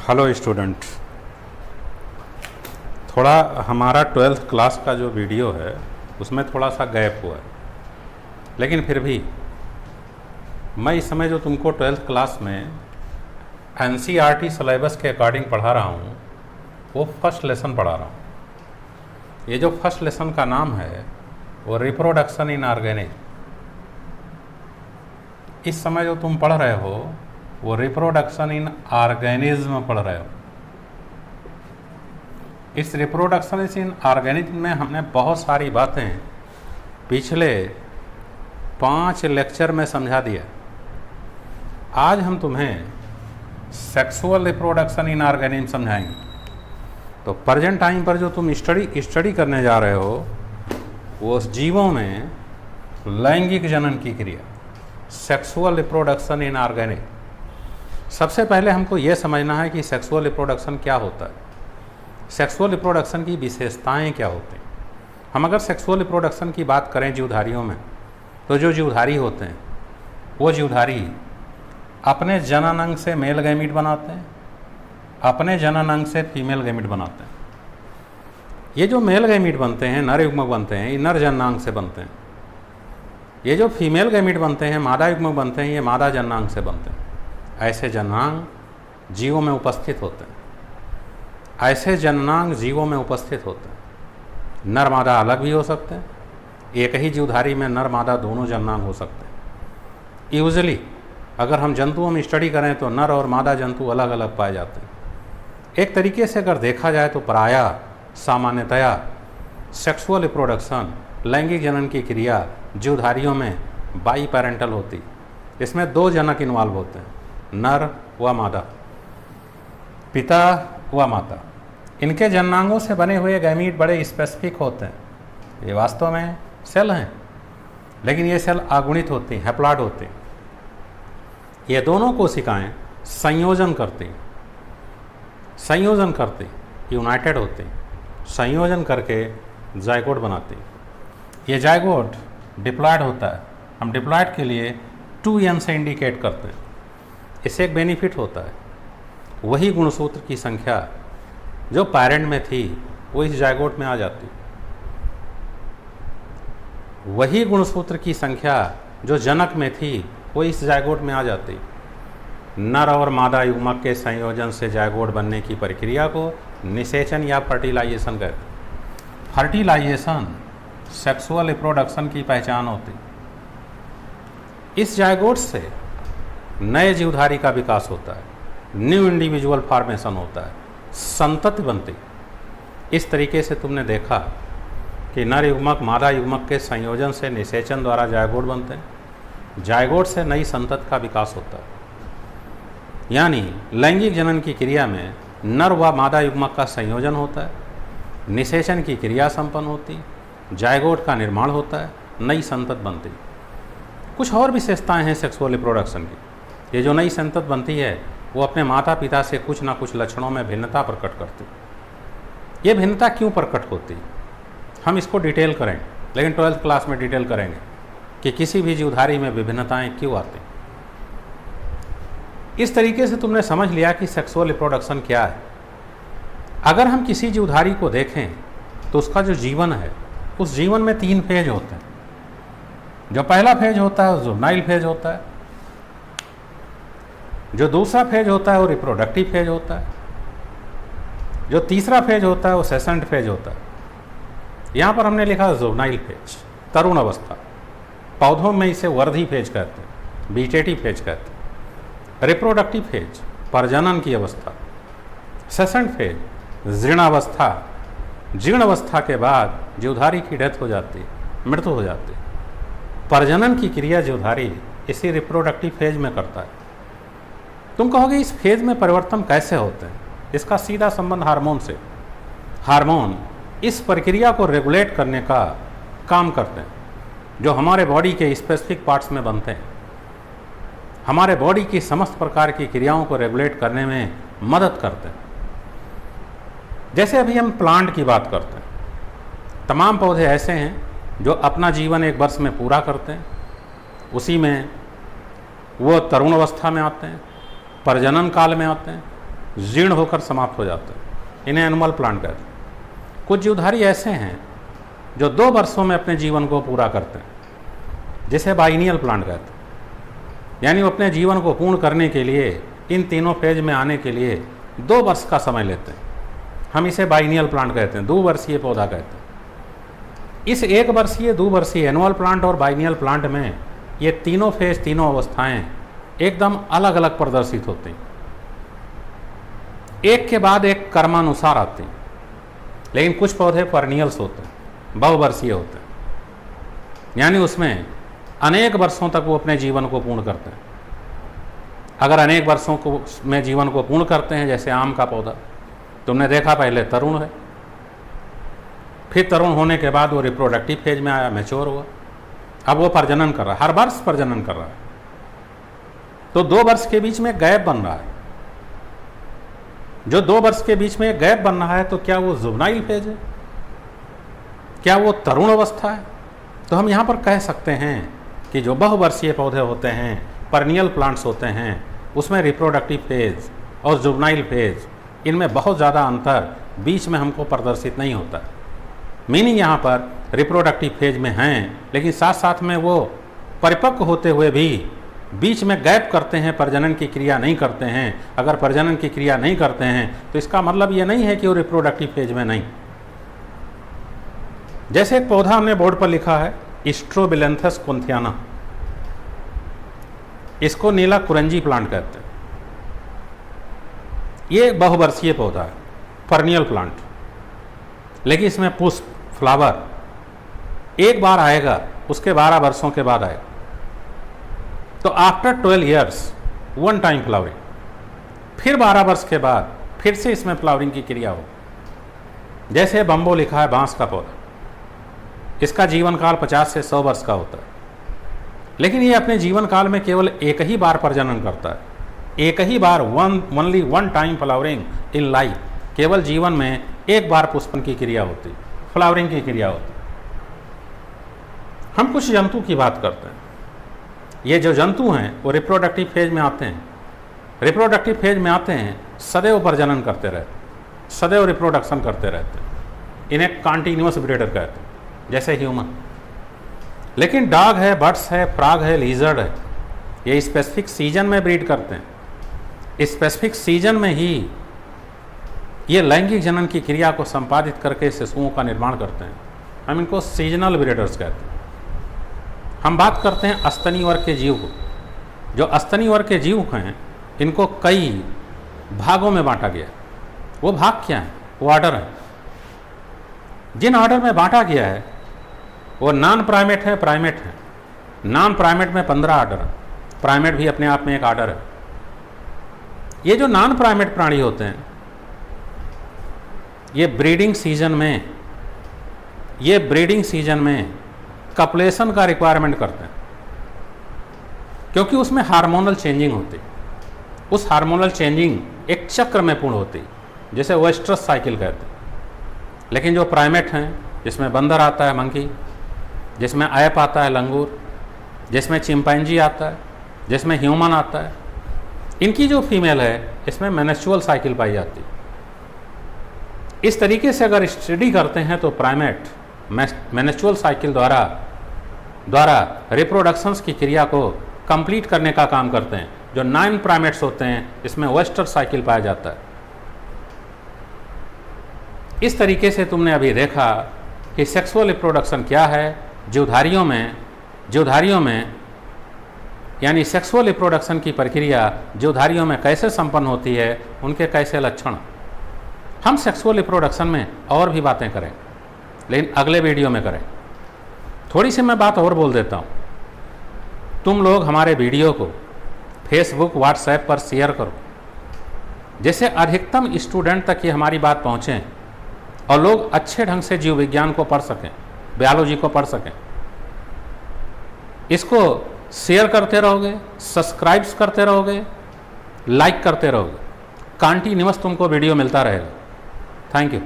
Hello student, थोड़ा हमारा 12th class का जो वीडियो है उसमें थोड़ा सा गैप हुआ है, लेकिन फिर भी मैं इस समय जो तुमको 12th क्लास में NCERT सिलेबस के अकॉर्डिंग पढ़ा रहा हूँ वो फर्स्ट लेसन पढ़ा रहा हूँ। ये जो फर्स्ट लेसन का नाम है वो रिप्रोडक्शन इन ऑर्गेनिक। इस समय जो तुम पढ़ रहे हो वो रिप्रोडक्शन इन ऑर्गेनिज्म पढ़ रहे हो। इस रिप्रोडक्शन इन ऑर्गेनिज्म में हमने बहुत सारी बातें पिछले 5 लेक्चर में समझा दिया। आज हम तुम्हें सेक्सुअल रिप्रोडक्शन इन ऑर्गेनिज्म समझाएंगे। तो प्रेजेंट टाइम पर जो तुम स्टडी करने जा रहे हो वो जीवों में लैंगिक जनन की क्रिया, सेक्सुअल रिप्रोडक्शन इन ऑर्गेनिक। सबसे पहले हमको ये समझना है कि सेक्सुअल रिप्रोडक्शन क्या होता है, सेक्सुअल रिप्रोडक्शन की विशेषताएं क्या होती हैं। हम अगर सेक्सुअल रिप्रोडक्शन की बात करें जीवधारियों में, तो जो जीवधारी होते हैं वो जीवधारी अपने जनन अंग से मेल गैमीट बनाते हैं, अपने जनन अंग से फीमेल गैमीट बनाते हैं। ये जो मेल गैमीट बनते हैं, नर युग्मक बनते हैं, ये नर जननांग से बनते हैं। ये जो फीमेल गैमीट बनते हैं, मादा युग्मक बनते हैं, ये मादा जननांग से बनते हैं। ऐसे जननांग जीवों में उपस्थित होते हैं। ऐसे जननांग जीवों में उपस्थित होते हैं। नर मादा अलग भी हो सकते हैं, एक ही जीवधारी में नर मादा दोनों जननांग हो सकते हैं। यूजुअली अगर हम जंतुओं में स्टडी करें तो नर और मादा जंतु अलग अलग पाए जाते हैं। एक तरीके से अगर देखा जाए तो प्रायः सामान्यतया सेक्सुअल रिप्रोडक्शन, लैंगिक जनन की क्रिया जीवधारियों में बाई पैरेंटल होती। इसमें 2 जनक इन्वॉल्व होते हैं, नर व मादा, पिता व माता। इनके जननांगों से बने हुए गैमीट बड़े स्पेसिफिक होते हैं। ये वास्तव में सेल हैं, लेकिन ये सेल अगुणित होती हैं, हैप्लॉइड होती हैं। ये दोनों कोशिकाएं संयोजन करती, यूनाइटेड होती, संयोजन करके जाइगोट बनाती। ये जाइगोट डिप्लॉयड होता है। हम डिप्लॉयड के लिए 2n से इंडिकेट करते हैं। इससे एक बेनिफिट होता है, वही गुणसूत्र की संख्या जो पैरेंट में थी वो इस जाइगोट में आ जाती। वही गुणसूत्र की संख्या जो जनक में थी वो इस जाइगोट में आ जाती। नर और मादा युग्मक के संयोजन से जाइगोट बनने की प्रक्रिया को निषेचन या फर्टिलाइजेशन कहते हैं। फर्टिलाइजेशन सेक्सुअल रिप्रोडक्शन की पहचान होती। इस जाइगोट से नए जीवधारी का विकास होता है, न्यू इंडिविजुअल फॉर्मेशन होता है, संतति बनती। इस तरीके से तुमने देखा कि नर युग्मक मादा युग्मक के संयोजन से निषेचन द्वारा जाइगोट बनते हैं। जाइगोट से नई संतति का विकास होता है। यानी लैंगिक जनन की क्रिया में नर व मादा युग्मक का संयोजन होता है, निषेचन की क्रिया संपन्न होती, जाइगोट का निर्माण होता है, नई संतति बनती। कुछ और विशेषताएं हैं सेक्सुअल रिप्रोडक्शन की। ये जो नई संतति बनती है वो अपने माता पिता से कुछ ना कुछ लक्षणों में भिन्नता प्रकट करती। ये भिन्नता क्यों प्रकट होती, हम इसको डिटेल करेंगे, लेकिन 12th क्लास में डिटेल करेंगे कि किसी भी जीवधारी में विभिन्नताएं क्यों आती। इस तरीके से तुमने समझ लिया कि सेक्सुअल रिप्रोडक्शन क्या है। अगर हम किसी जीवधारी को देखें तो उसका जो जीवन है, उस जीवन में 3 फेज होते हैं। जो पहला फेज होता है वो जुवेनाइल फेज होता है, जो दूसरा फेज होता है वो रिप्रोडक्टिव फेज होता है, जो तीसरा फेज होता है वो सेसेंट फेज होता है। यहाँ पर हमने लिखा जुवेनाइल फेज, तरुण अवस्था। पौधों में इसे वर्धी फेज कहते हैं, वेजिटेटिव फेज कहते हैं। रिप्रोडक्टिव फेज प्रजनन की अवस्था। सेसेंट फेज जीर्णावस्था। जीर्ण अवस्था के बाद जीवधारी की डेथ हो जाती, मृत्यु हो जाती। प्रजनन की क्रिया जीवधारी इसी रिप्रोडक्टिव फेज में करता है। तुम कहोगे इस फेज में परिवर्तन कैसे होते हैं? इसका सीधा संबंध हार्मोन से। हार्मोन इस प्रक्रिया को रेगुलेट करने का काम करते हैं, जो हमारे बॉडी के स्पेसिफिक पार्ट्स में बनते हैं। हमारे बॉडी की समस्त प्रकार की क्रियाओं को रेगुलेट करने में मदद करते हैं। जैसे अभी हम प्लांट की बात करते हैं, तमाम पौधे ऐसे हैं जो अपना जीवन 1 वर्ष में पूरा करते हैं। उसी में वो तरुण अवस्था में आते हैं, प्रजनन काल में आते हैं, जीर्ण होकर समाप्त हो जाते हैं। इन्हें एनुअल प्लांट कहते हैं। कुछ जीवधारी ऐसे हैं जो 2 वर्षों में अपने जीवन को पूरा करते हैं, जिसे बाइनियल प्लांट कहते हैं। यानी वो अपने जीवन को पूर्ण करने के लिए, इन तीनों फेज में आने के लिए 2 वर्ष का समय लेते हैं। हम इसे बाइनियल प्लांट कहते हैं, 2 वर्षीय पौधा कहते हैं। इस 1 वर्षीय, 2 वर्षीय एनुअल प्लांट और बाइनियल प्लांट में ये तीनों फेज, तीनों अवस्थाएं एकदम अलग अलग प्रदर्शित होती हैं, एक के बाद एक क्रमानुसार आती हैं। लेकिन कुछ पौधे परनियल्स होते हैं, बहुवर्षीय होते हैं, यानी उसमें अनेक वर्षों तक वो अपने जीवन को पूर्ण करते हैं। अगर अनेक वर्षों को में जीवन को पूर्ण करते हैं, जैसे आम का पौधा, तुमने देखा पहले तरुण है, फिर तरुण होने के बाद वो रिप्रोडक्टिव फेज में आया, मैच्योर हुआ, अब वो प्रजनन कर रहा है, हर वर्ष प्रजनन कर रहा है। तो 2 वर्ष के बीच में गैप बन रहा है। जो 2 वर्ष के बीच में गैप बन रहा है, तो क्या वो जुवेनाइल फेज है? क्या वो तरुण अवस्था है? तो हम यहाँ पर कह सकते हैं कि जो बहुवर्षीय पौधे होते हैं, परनियल प्लांट्स होते हैं, उसमें रिप्रोडक्टिव फेज और जुवेनाइल फेज, इनमें बहुत ज़्यादा अंतर बीच में हमको प्रदर्शित नहीं होता। मीनिंग यहाँ पर रिप्रोडक्टिव फेज में हैं, लेकिन साथ साथ में वो परिपक्व होते हुए भी बीच में गैप करते हैं, प्रजनन की क्रिया नहीं करते हैं। अगर प्रजनन की क्रिया नहीं करते हैं तो इसका मतलब ये नहीं है कि वो रिप्रोडक्टिव फेज में नहीं। जैसे एक पौधा हमने बोर्ड पर लिखा है, स्ट्रोबिलेंथस कुंथियाना, इसको नीला कुरंजी प्लांट कहते हैं। ये बहुवर्षीय पौधा है, परनियल प्लांट, लेकिन इसमें पुष्प, फ्लावर एक बार आएगा, उसके 12 वर्षों के बाद आएगा। तो आफ्टर 12 ईयर्स 1 टाइम फ्लावरिंग, फिर 12 वर्ष के बाद फिर से इसमें फ्लावरिंग की क्रिया हो। जैसे बम्बो लिखा है, बांस का पौधा, इसका जीवन काल 50 से 100 वर्ष का होता है, लेकिन ये अपने जीवन काल में केवल एक ही बार प्रजनन करता है, एक ही बार, only 1 time flowering in life. केवल जीवन में एक बार पुष्पन की क्रिया होती, फ्लावरिंग की क्रिया होती। हम कुछ जंतु की बात करते हैं। ये जो जंतु हैं वो रिप्रोडक्टिव फेज में आते हैं। रिप्रोडक्टिव फेज में आते हैं, सदैव प्रजनन करते रहते, सदैव रिप्रोडक्शन करते रहते हैं। इन्हें कॉन्टिन्यूअस ब्रीडर कहते हैं, जैसे ह्यूमन। लेकिन डॉग है, बर्ड्स है, फ्रॉग है, लिजर्ड है, ये स्पेसिफिक सीजन में ब्रीड करते हैं। स्पेसिफिक सीजन में ही ये लैंगिक जनन की क्रिया को संपादित करके शिशुओं का निर्माण करते हैं। हम इनको सीजनल ब्रीडर्स कहते हैं। हम बात करते हैं अस्तनी वर्ग के जीव को। जो अस्तनी वर्ग के जीव हैं, इनको कई भागों में बांटा गया। वो भाग क्या है? वो ऑर्डर है। जिन ऑर्डर में बांटा गया है वो नॉन प्राइमेट है, प्राइमेट है। नॉन प्राइमेट में 15 ऑर्डर है, प्राइमेट भी अपने आप में एक ऑर्डर है। ये जो नॉन प्राइमेट प्राणी होते हैं, ये ब्रीडिंग सीजन में कपलेशन का रिक्वायरमेंट करते हैं, क्योंकि उसमें हार्मोनल चेंजिंग होती है। उस हार्मोनल चेंजिंग एक चक्र में पूर्ण होती है, जिसे वेस्ट्रस साइकिल कहते हैं। लेकिन जो प्राइमेट हैं, जिसमें बंदर आता है, मंकी, जिसमें ऐप आता है, लंगूर, जिसमें चिंपैंजी आता है, जिसमें ह्यूमन आता है, इनकी जो फीमेल है, इसमें मेनेस्ट्रुअल साइकिल पाई जाती है। इस तरीके से अगर स्टडी करते हैं तो प्राइमेट मेनेस्ट्रुअल साइकिल द्वारा रिप्रोडक्शंस की क्रिया को कंप्लीट करने का काम करते हैं। जो नॉन प्राइमेट्स होते हैं, इसमें वेस्टर साइकिल पाया जाता है। इस तरीके से तुमने अभी देखा कि सेक्सुअल रिप्रोडक्शन क्या है। जीवधारियों में यानी सेक्सुअल रिप्रोडक्शन की प्रक्रिया जीवधारियों में कैसे संपन्न होती है, उनके कैसे लक्षण। हम सेक्सुअल रिप्रोडक्शन में और भी बातें करें, लेकिन अगले वीडियो में करें। थोड़ी सी मैं बात और बोल देता हूँ। तुम लोग हमारे वीडियो को फेसबुक, व्हाट्सएप पर शेयर करो, जिससे अधिकतम स्टूडेंट तक ये हमारी बात पहुँचे और लोग अच्छे ढंग से जीव विज्ञान को पढ़ सकें, बायोलॉजी को पढ़ सकें। इसको शेयर करते रहोगे, सब्सक्राइब्स करते रहोगे, लाइक करते रहोगे, कंटिन्यूअस तुमको वीडियो मिलता रहेगा। Thank you.